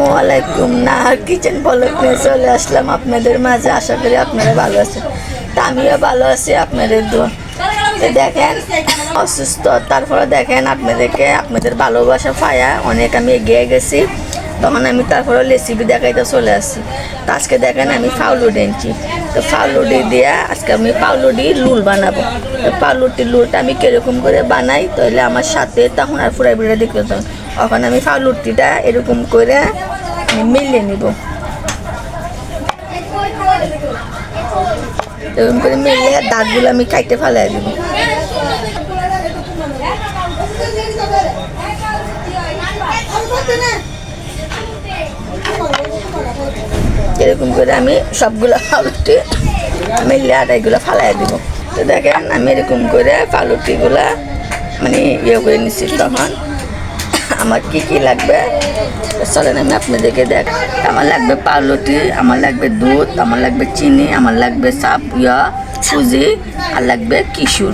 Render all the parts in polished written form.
আসসালামু আলাইকুম। Nahar kitchen blog নিয়ে চলে আসলাম আপনাদের মাঝে। আশা করি আপনারা ভালো আছেন, তা আমিও ভালো আছি আপনাদের দোয়া। দেখেন অসুস্থ, তারপরে দেখেন আপনাদেরকে আপনাদের ভালোবাসা পায়া অনেক আমি এগিয়ে গেছি। তখন আমি তারপরে রেসিপি দেখাইতে চলে আসছি। তো আজকে দেখেন আমি ফাউলুডি এনেছি। তো ফাউলুডি দিয়ে আজকে আমি ফাউলুডি লুল বানাবো। তো ফাউলুটির লুলটা আমি কীরকম করে বানাই তাহলে আমার সাথে তখন আর পুরাই বেড়ে দেখতে তখন এখন আমি ফাউলুটিটা এরকম করে মিলিয়ে নিব। এরকম করে মিলিয়ে দাঁতগুলো আমি কাইটে ফেলাই দেব। এরকম করে আমি সবগুলো ফাউলুটি মিলিয়ে আটাইগুলো ফালাই দিব। তো দেখেন আমি এরকম করে ফাউলুটিগুলা মানে ইয়ে করে নিচ্ছি। তখন আমার কি কি লাগবে চলেন আমি আপনাদেরকে দেখ। আমার লাগবে পাউরুটি, আমার লাগবে দুধ, আমার লাগবে চিনি, আমার লাগবে সুজি, আর লাগবে কিশোর।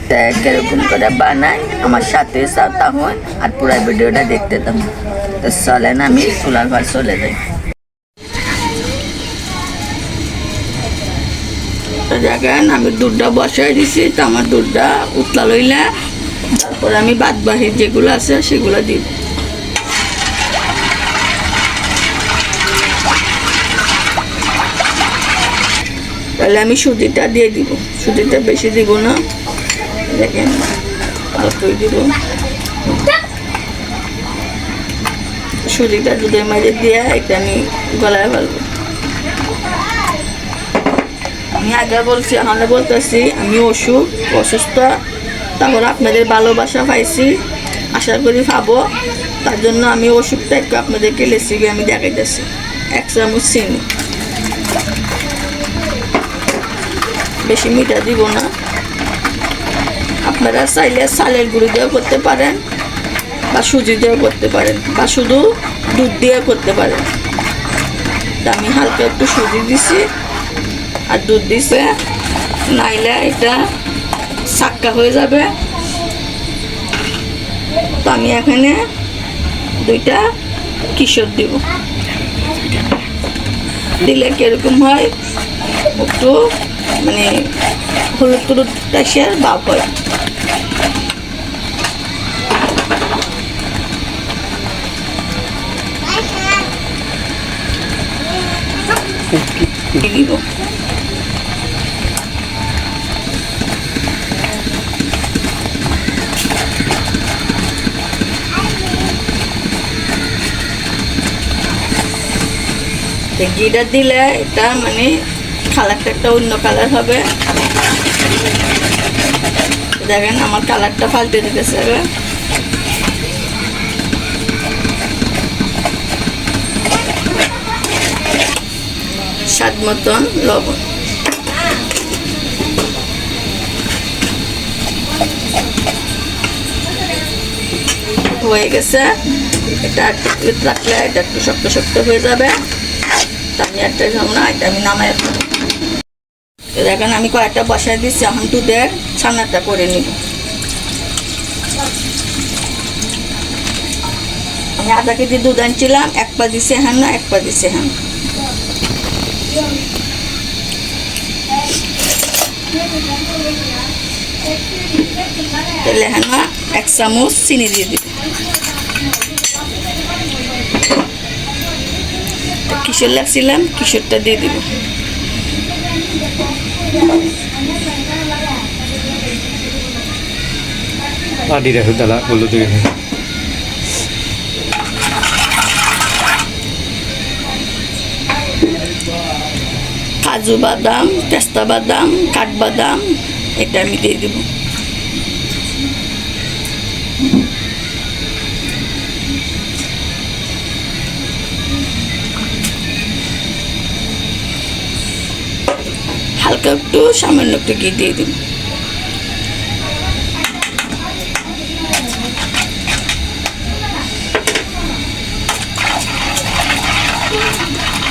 তা কিরকম করে বানাই আমার সাথে তখন আর পুরো ভিডিওটা দেখতে তখন। তো চলেন আমি চুলার ঘর চলে যাই। দেখেন আমি দুধটা বসাই দিছি। তো আমার দুধটা উতলা লইলে তারপরে আমি বাদ বাকি যেগুলো আছে সেগুলো দিব। তাহলে আমি সুজিটা দিয়ে দিব। সুজিটা বেশি দিব না, দেখেন যতই দিব। সুজিটা দুধের মাঝে দিয়ে এটা আমি গলায় ফেলবো। আমি আগে বলছি এখন বলতেছি আমি অসুস্থ, তারপরে আপনাদের ভালোবাসা পাইছি, আশা করি পাবো। তার জন্য আমি ওষুধটা একটু আপনাদেরকে রেসিপি আমি দেখাইতেছি। 1 চামচ চিনি, বেশি মিঠা দিব না। আপনারা চাইলে চালের গুঁড়ি দিয়েও করতে পারেন বা সুজি দিয়েও করতে পারেন বা শুধু দুধ দিয়ে করতে পারেন। তা আমি হালকা একটু সুজি দিছি আর দুধ দিছে, নাইলে এটা সাক্কা হয়ে যাবে। তো আমি এখানে 2টা কিশোর দিব। দিলে কিরকম হয় একটু মানে হলুদ টলুদ টাইসের ভাব হয়। দিব ঘিটা দিলে এটা মানে কালারটা একটা অন্য কালার হবে। দেখেন আমার কালারটা পাল্টে দিতেছে। স্বাদ মতন লবণ, হয়ে গেছে। এটা একটু রাখলে এটা একটু শক্ত শক্ত হয়ে যাবে। আমি একটা খাবো না, এটা আমি নামাই। দেখেন আমি কয়েকটা বসাই দিচ্ছি। এখন দুধের ছানাটা করে নিব। আমি আধা কেজি দুধ আনছিলাম, 1 পা দিছি হ্যাঁ না 1 পা দিছি হ্যাঁ। তাহলে হ্যাঁ না 1 চামচ চিনি দিয়ে দিব। কিশোর লাগছিলাম, কিশোরটা দিয়ে দিব। কাজু বাদাম, পেস্তা বাদাম, কাঠবাদাম এটা আমি দিয়ে দিব। হালকা একটু সামান্য একটু ঘি দিয়ে দিব।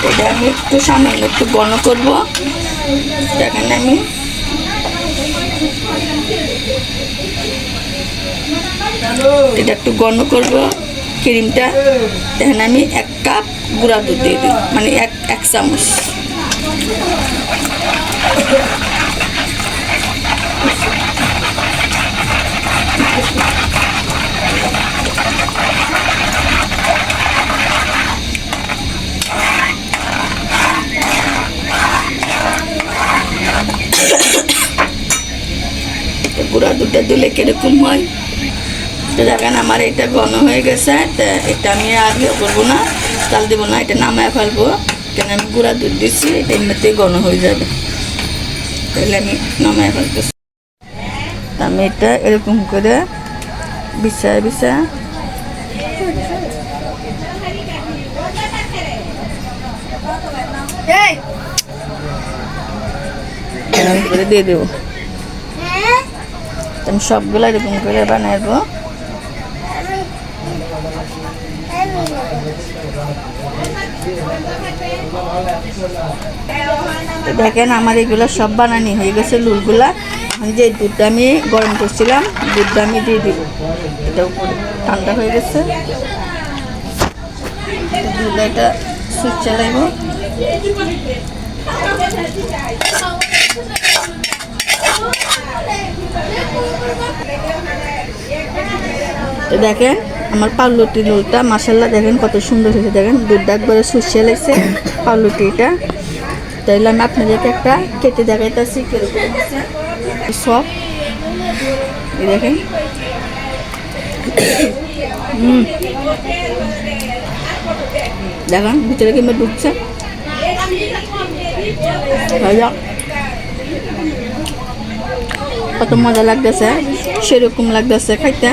এটা আমি একটু সামান্য একটু ঘন করব। দেখেন আমি এটা একটু ঘন করব। ক্রিমটা দেখেন আমি 1 কাপ গুঁড়া দুধ দিয়ে দিই, মানে এক চামচ। গুঁড়া দুধটা দিলে কিরকম হয় তো দেখেন আমার এটা ঘন হয়ে গেছে। তো এটা আমি আর করবো না, চাল দেবো না, এটা নামায় ফেলবো। কেন আমি গুঁড়া দুধ দিচ্ছি, এটা এমনিতেই ঘন হয়ে যাবে, তাহলে আমি নামায় ফেলতেছি। আমি এটা এরকম করে বিছায় করে দিয়ে দেবো। আমি সবগুলো এরকম করে বানাবো। দেখেন আমার এগুলো সব বানানি হয়ে গেছে লুলগুলা। যে দুধটা আমি গরম করছিলাম, দুধটা আমি দিয়ে দিব। এটা উপরে ঠান্ডা হয়ে গেছে, দুধটা এটা সুইচ চালাইব। তো দেখেন আমার পাউরুটি লুলটা মাশাআল্লাহ দেখেন কত সুন্দর হয়েছে। দেখেন দুধটা একবারে সুইচে লাগছে পাউরুটিটা। তাইলে আমি আপনাদেরকে একটা কেটে দেখাইতেছি কিরকম হচ্ছে সব। দেখেন দেখেন ভিতরে কিংবা ঢুকছে, কত মজা লাগতেছে, সেরকম লাগতেছে খাইতে।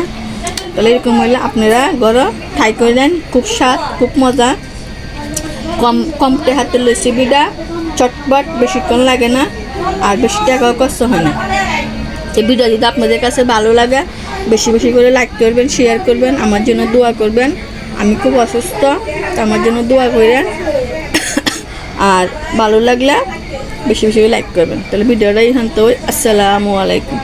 তাহলে এরকম হইলে আপনারা ঘরে ট্রাই করে দেন, খুব স্বাদ, খুব মজা। কম হাতের রেসিপিটা চটপট, বেশিক্ষণ লাগে না, আর বেশি টাকাও কষ্ট হয় না। এই ভিডিও যদি আপনাদের কাছে ভালো লাগে বেশি বেশি করে লাইক করবেন, শেয়ার করবেন, আমার জন্য দোয়া করবেন। আমি খুব অসুস্থ, আমার জন্য দোয়া করেন। আর ভালো লাগলে বেশি বেশি করে লাইক করবেন। তাহলে ভিডিওটা এখান তো। আসসালামু আলাইকুম।